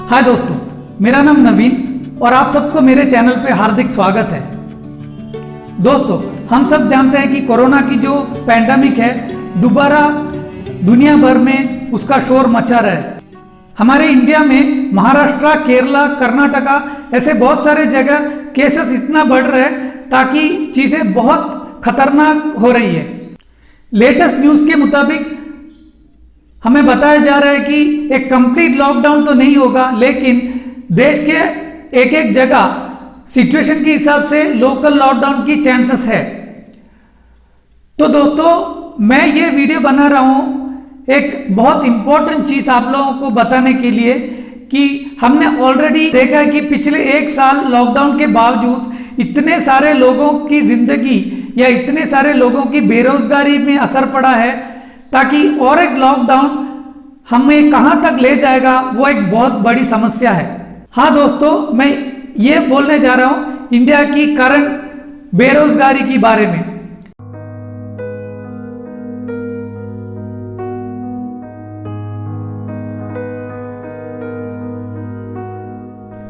हाय दोस्तों, मेरा नाम नवीन और आप सबको मेरे चैनल पे हार्दिक स्वागत है। दोस्तों, हम सब जानते हैं कि कोरोना की जो पैंडेमिक है दोबारा दुनिया भर में उसका शोर मचा रहा है। हमारे इंडिया में महाराष्ट्र, केरला, कर्नाटका ऐसे बहुत सारे जगह केसेस इतना बढ़ रहे हैं ताकि चीजें बहुत खतरनाक हो रही है। लेटेस्ट न्यूज के मुताबिक हमें बताया जा रहा है कि एक कंप्लीट लॉकडाउन तो नहीं होगा, लेकिन देश के एक एक जगह सिचुएशन के हिसाब से लोकल लॉकडाउन की चांसेस है। तो दोस्तों, मैं ये वीडियो बना रहा हूं एक बहुत इंपॉर्टेंट चीज आप लोगों को बताने के लिए कि हमने ऑलरेडी देखा है कि पिछले एक साल लॉकडाउन के बावजूद इतने सारे लोगों की जिंदगी या इतने सारे लोगों की बेरोजगारी में असर पड़ा है, ताकि और एक लॉकडाउन हमें कहां तक ले जाएगा वो एक बहुत बड़ी समस्या है। हाँ दोस्तों, मैं ये बोलने जा रहा हूं इंडिया की करंट बेरोजगारी के बारे में।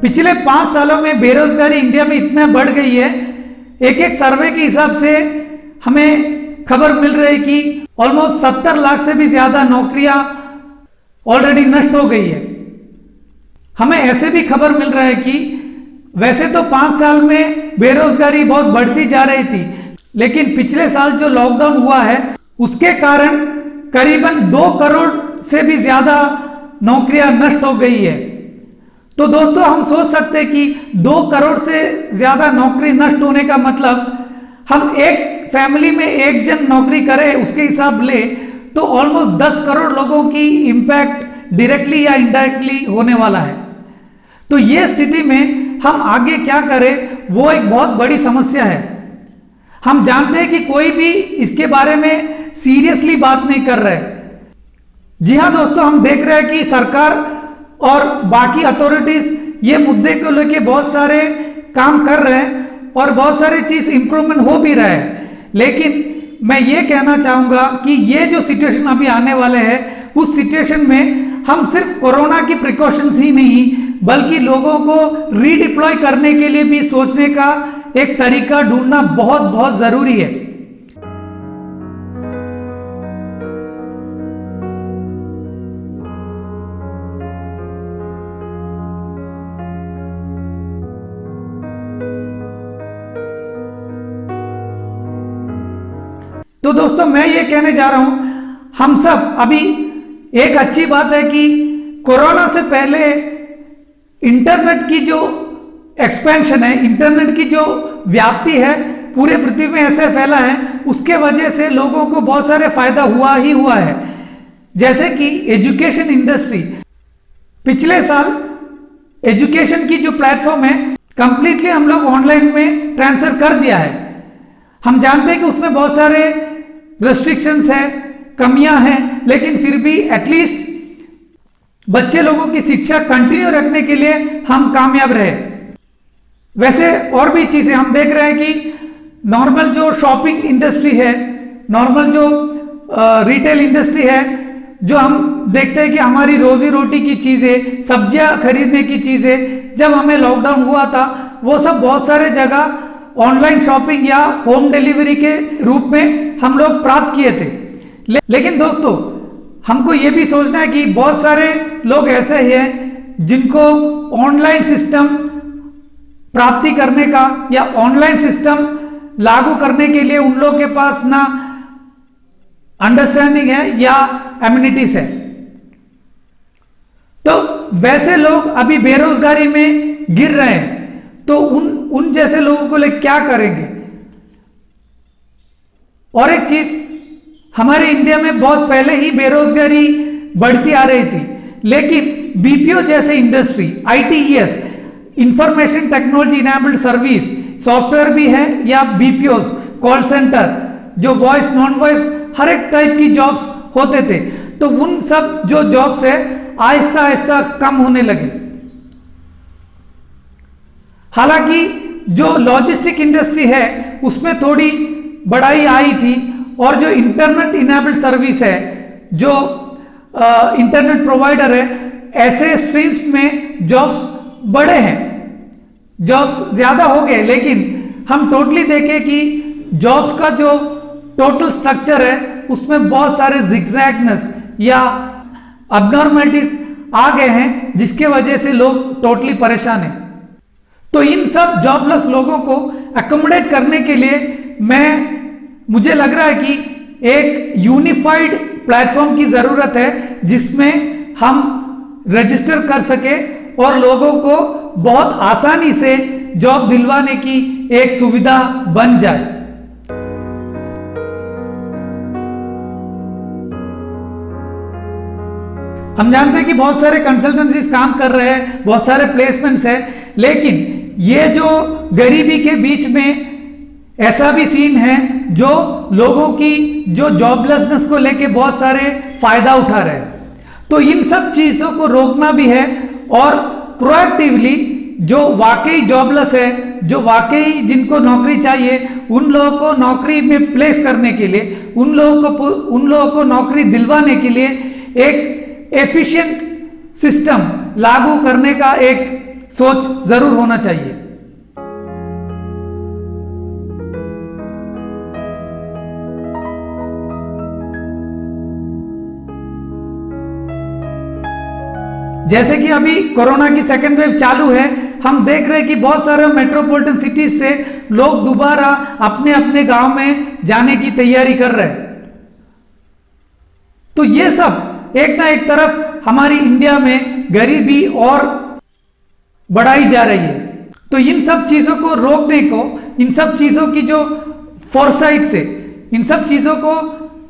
पिछले 5 सालों में बेरोजगारी इंडिया में इतना बढ़ गई है, एक एक सर्वे के हिसाब से हमें खबर मिल रही है कि ऑलमोस्ट 70 लाख से भी ज्यादा नौकरियां ऑलरेडी नष्ट हो गई है। हमें ऐसे भी खबर मिल रहा है कि वैसे तो 5 साल में बेरोजगारी बहुत बढ़ती जा रही थी, लेकिन पिछले साल जो लॉकडाउन हुआ है उसके कारण करीबन 2 करोड़ से भी ज्यादा नौकरियां नष्ट हो गई है। तो दोस्तों, हम सोच सकते हैं कि 2 करोड़ से ज्यादा नौकरी नष्ट होने का मतलब हम एक फैमिली में एक जन नौकरी करे उसके हिसाब ले तो ऑलमोस्ट 10 करोड़ लोगों की इंपैक्ट डायरेक्टली या इनडायरेक्टली होने वाला है। तो ये स्थिति में हम आगे क्या करें वो एक बहुत बड़ी समस्या है। हम जानते हैं कि कोई भी इसके बारे में सीरियसली बात नहीं कर रहे। जी हाँ दोस्तों, हम देख रहे हैं कि सरकार और बाकी अथॉरिटीज ये मुद्दे को लेके बहुत सारे काम कर रहे हैं और बहुत सारे चीज इंप्रूवमेंट हो भी रहे हैं, लेकिन मैं ये कहना चाहूंगा कि ये जो सिचुएशन अभी आने वाले हैं उस सिचुएशन में हम सिर्फ कोरोना की प्रिकॉशंस ही नहीं बल्कि लोगों को रीडिप्लॉय करने के लिए भी सोचने का एक तरीका ढूंढना बहुत बहुत जरूरी है। तो दोस्तों, मैं ये कहने जा रहा हूं हम सब अभी एक अच्छी बात है कि कोरोना से पहले इंटरनेट की जो एक्सपेंशन है, इंटरनेट की जो व्याप्ति है पूरे पृथ्वी में ऐसे फैला है, उसके वजह से लोगों को बहुत सारे फायदा हुआ ही हुआ है। जैसे कि एजुकेशन इंडस्ट्री, पिछले साल एजुकेशन की जो प्लेटफॉर्म है कंप्लीटली हम लोग ऑनलाइन में ट्रांसफर कर दिया है। हम जानते हैं कि उसमें बहुत सारे रेस्ट्रिक्शंस है, कमियां हैं, लेकिन फिर भी एटलीस्ट बच्चे लोगों की शिक्षा कंटिन्यू रखने के लिए हम कामयाब रहे। वैसे और भी चीजें हम देख रहे हैं कि नॉर्मल जो शॉपिंग इंडस्ट्री है, नॉर्मल जो रिटेल इंडस्ट्री है, जो हम देखते हैं कि हमारी रोजी रोटी की चीजें, सब्जियां खरीदने की चीजें जब हमें लॉकडाउन हुआ था वो सब बहुत सारे जगह ऑनलाइन शॉपिंग या होम डिलीवरी के रूप में हम लोग प्राप्त किए थे। लेकिन दोस्तों, हमको ये भी सोचना है कि बहुत सारे लोग ऐसे हैं जिनको ऑनलाइन सिस्टम प्राप्ति करने का या ऑनलाइन सिस्टम लागू करने के लिए उन लोग के पास ना अंडरस्टैंडिंग है या एमिनिटीज है। तो वैसे लोग अभी बेरोजगारी में गिर रहे हैं, तो उन जैसे लोगों को लिए क्या करेंगे। और एक चीज, हमारे इंडिया में बहुत पहले ही बेरोजगारी बढ़ती आ रही थी, लेकिन बीपीओ जैसे industry, ITES, information technology enabled service, software भी है या बीपीओ, कॉल सेंटर, जो वॉइस नॉन वॉइस हर एक टाइप की जॉब्स होते थे, तो उन सब जो जॉब्स है आहिस्ता आहिस्ता कम होने लगे। हालांकि जो लॉजिस्टिक इंडस्ट्री है उसमें थोड़ी बढ़ाई आई थी, और जो इंटरनेट इनेबल्ड सर्विस है, जो इंटरनेट प्रोवाइडर है, ऐसे स्ट्रीम्स में जॉब्स बढ़े हैं, जॉब्स ज्यादा हो गए, लेकिन हम टोटली देखें कि जॉब्स का जो टोटल स्ट्रक्चर है उसमें बहुत सारे जिगजैगनेस या अबनॉर्मलिटीज आ गए हैं, जिसके वजह से लोग टोटली परेशान हैं। तो इन सब जॉबलेस लोगों को अकोमोडेट करने के लिए मुझे लग रहा है कि एक यूनिफाइड प्लेटफॉर्म की जरूरत है, जिसमें हम रजिस्टर कर सके और लोगों को बहुत आसानी से जॉब दिलवाने की एक सुविधा बन जाए। हम जानते हैं कि बहुत सारे कंसल्टेंसीज काम कर रहे हैं, बहुत सारे प्लेसमेंट्स हैं, लेकिन ये जो गरीबी के बीच में ऐसा भी सीन है जो लोगों की जो जॉबलेसनेस को लेके बहुत सारे फायदा उठा रहे हैं। तो इन सब चीजों को रोकना भी है और प्रोएक्टिवली जो वाकई जॉबलेस है, जो वाकई जिनको नौकरी चाहिए, उन लोगों को नौकरी में प्लेस करने के लिए, उन लोगों को नौकरी दिलवाने के लिए एक एफिशिएंट सिस्टम लागू करने का एक सोच जरूर होना चाहिए। जैसे कि अभी कोरोना की सेकेंड वेव चालू है, हम देख रहे हैं कि बहुत सारे मेट्रोपॉलिटन सिटीज से लोग दोबारा अपने अपने गांव में जाने की तैयारी कर रहे हैं। तो ये सब एक ना एक तरफ हमारी इंडिया में गरीबी और बढ़ाई जा रही है। तो इन सब चीजों को रोकने को, इन सब चीजों की जो फोरसाइट से, इन सब चीजों को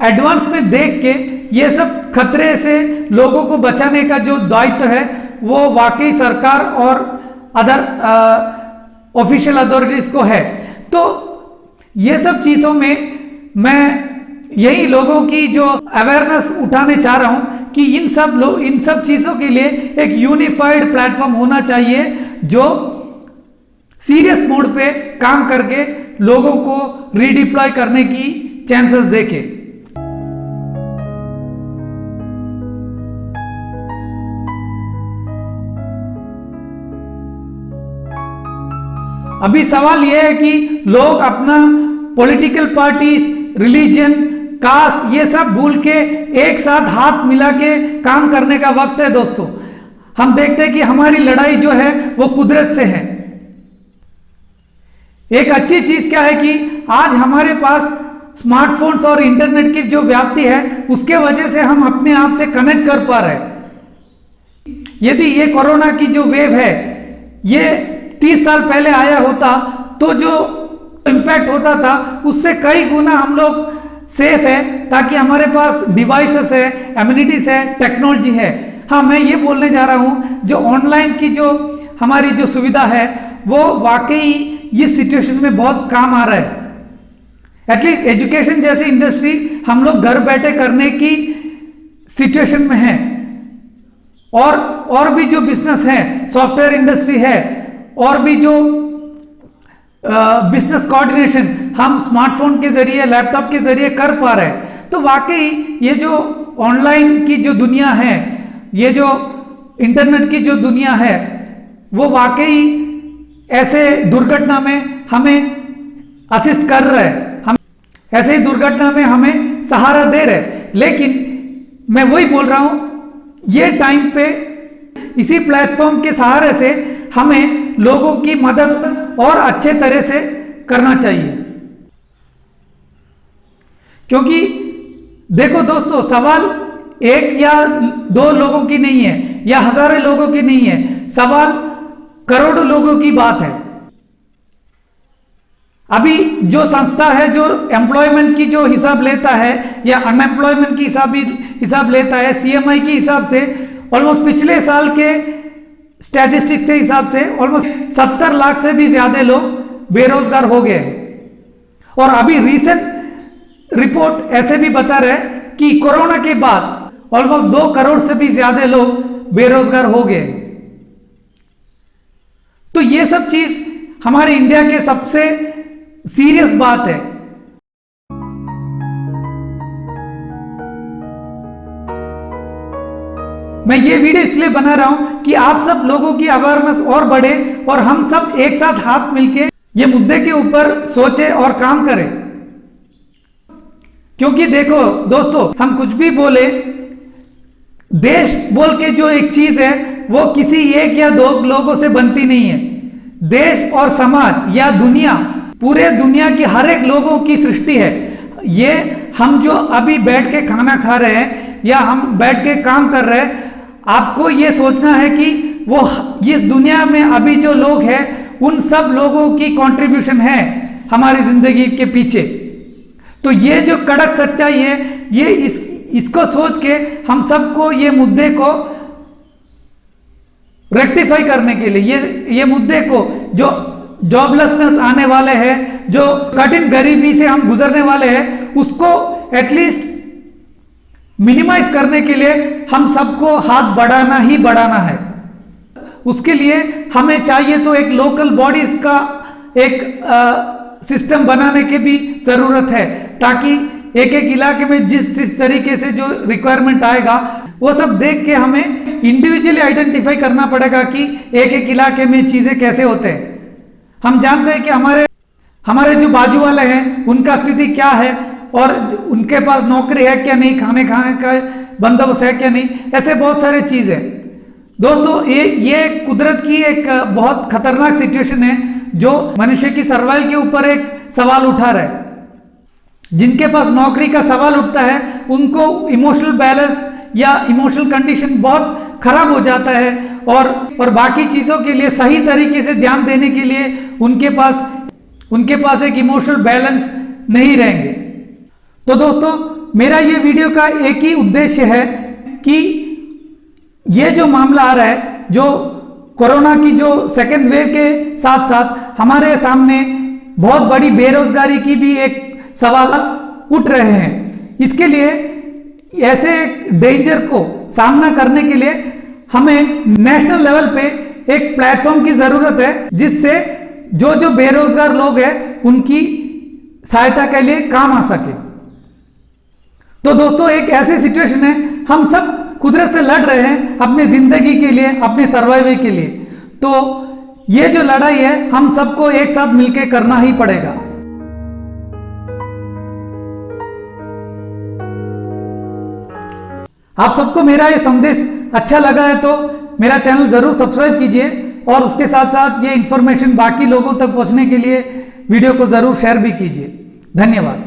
एडवांस में देख के ये सब खतरे से लोगों को बचाने का जो दायित्व है वो वाकई सरकार और अदर ऑफिशियल अथॉरिटीज को है। तो ये सब चीजों में मैं यही लोगों की जो अवेयरनेस उठाने चाह रहा हूं कि इन सब चीजों के लिए एक यूनिफाइड प्लेटफॉर्म होना चाहिए जो सीरियस मोड पे काम करके लोगों को रीडिप्लॉय करने की चांसेस देखे। अभी सवाल यह है कि लोग अपना पॉलिटिकल पार्टीज, रिलीजन, कास्ट ये सब भूल के एक साथ हाथ मिला के काम करने का वक्त है दोस्तों। हम देखते हैं कि हमारी लड़ाई जो है वो कुदरत से है। एक अच्छी चीज क्या है कि आज हमारे पास स्मार्टफोन्स और इंटरनेट की जो व्याप्ति है उसके वजह से हम अपने आप से कनेक्ट कर पा रहे हैं। यदि ये कोरोना की जो वेव है ये 30 साल पहले आया होता तो जो इंपैक्ट होता था उससे कई गुना हम लोग सेफ है, ताकि हमारे पास डिवाइसेस है, एम्यूनिटीज है, टेक्नोलॉजी है। हाँ, मैं ये बोलने जा रहा हूं जो ऑनलाइन की जो हमारी जो सुविधा है वो वाकई इस सिचुएशन में बहुत काम आ रहा है। एटलीस्ट एजुकेशन जैसी इंडस्ट्री हम लोग घर बैठे करने की सिचुएशन में है, और भी जो बिजनेस है, सॉफ्टवेयर इंडस्ट्री है, और भी जो बिजनेस कोऑर्डिनेशन हम स्मार्टफोन के जरिए, लैपटॉप के जरिए कर पा रहे हैं। तो वाकई ये जो ऑनलाइन की जो दुनिया है, ये जो इंटरनेट की जो दुनिया है वो वाकई ऐसे दुर्घटना में हमें असिस्ट कर रहा है, हम ऐसे ही दुर्घटना में हमें सहारा दे रहे। लेकिन मैं वही बोल रहा हूं, ये टाइम पे इसी प्लेटफॉर्म के सहारे से हमें लोगों की मदद और अच्छे तरह से करना चाहिए। क्योंकि देखो दोस्तों, सवाल एक या दो लोगों की नहीं है या हजारों लोगों की नहीं है, सवाल करोड़ों लोगों की बात है। अभी जो संस्था है जो एम्प्लॉयमेंट की जो हिसाब लेता है या अनएम्प्लॉयमेंट की हिसाब लेता है, सीएमआई के हिसाब से ऑलमोस्ट पिछले साल के स्टैटिस्टिक्स के हिसाब से ऑलमोस्ट 70 लाख से भी ज्यादा लोग बेरोजगार हो गए। और अभी रीसेंट रिपोर्ट ऐसे भी बता रहे कि कोरोना के बाद ऑलमोस्ट 2 करोड़ से भी ज्यादा लोग बेरोजगार हो गए। तो ये सब चीज हमारे इंडिया के सबसे सीरियस बात है। मैं ये वीडियो इसलिए बना रहा हूं कि आप सब लोगों की अवेयरनेस और बढ़े और हम सब एक साथ हाथ मिलके ये मुद्दे के ऊपर सोचे और काम करें। क्योंकि देखो दोस्तों, हम कुछ भी बोले, देश बोल के जो एक चीज है वो किसी एक या दो लोगों से बनती नहीं है। देश और समाज या दुनिया, पूरे दुनिया की हर एक लोगों की सृष्टि है। ये हम जो अभी बैठ के खाना खा रहे हैं या हम बैठ के काम कर रहे हैं, आपको ये सोचना है कि वो इस दुनिया में अभी जो लोग हैं उन सब लोगों की कंट्रीब्यूशन है हमारी जिंदगी के पीछे। तो ये जो कड़क सच्चाई है, ये इसको सोच के हम सबको ये मुद्दे को रेक्टिफाई करने के लिए, ये मुद्दे को, जो जॉबलेसनेस आने वाले हैं, जो कठिन गरीबी से हम गुजरने वाले हैं, उसको एटलीस्ट मिनिमाइज करने के लिए हम सबको हाथ बढ़ाना ही बढ़ाना है। उसके लिए हमें चाहिए तो एक लोकल बॉडीज का एक सिस्टम बनाने की भी जरूरत है, ताकि एक एक इलाके में जिस तरीके से जो रिक्वायरमेंट आएगा वो सब देख के हमें इंडिविजुअली आइडेंटिफाई करना पड़ेगा कि एक एक इलाके में चीजें कैसे होते हैं। हम जानते हैं कि हमारे जो बाजू वाले हैं उनका स्थिति क्या है और उनके पास नौकरी है क्या नहीं, खाने का बंदोबस्त है क्या नहीं, ऐसे बहुत सारे चीज है। दोस्तों, ये कुदरत की एक बहुत खतरनाक सिचुएशन है जो मनुष्य की सर्वाइवल के ऊपर एक सवाल उठा रहा है। जिनके पास नौकरी का सवाल उठता है उनको इमोशनल बैलेंस या इमोशनल कंडीशन बहुत खराब हो जाता है और बाकी चीजों के लिए सही तरीके से ध्यान देने के लिए उनके पास एक इमोशनल बैलेंस नहीं रहेंगे। तो दोस्तों, मेरा ये वीडियो का एक ही उद्देश्य है कि ये जो मामला आ रहा है, जो कोरोना की जो सेकेंड वेव के साथ साथ हमारे सामने बहुत बड़ी बेरोजगारी की भी एक सवाल उठ रहे हैं, इसके लिए ऐसे डेंजर को सामना करने के लिए हमें नेशनल लेवल पे एक प्लेटफॉर्म की जरूरत है, जिससे जो बेरोजगार लोग हैं उनकी सहायता के लिए काम आ सके। तो दोस्तों, एक ऐसी सिचुएशन है, हम सब कुदरत से लड़ रहे हैं अपनी जिंदगी के लिए, अपने सर्वाइवल के लिए। तो ये जो लड़ाई है हम सबको एक साथ मिलकर करना ही पड़ेगा। आप सबको मेरा ये संदेश अच्छा लगा है तो मेरा चैनल जरूर सब्सक्राइब कीजिए और उसके साथ साथ ये इंफॉर्मेशन बाकी लोगों तक पहुंचने के लिए वीडियो को जरूर शेयर भी कीजिए। धन्यवाद।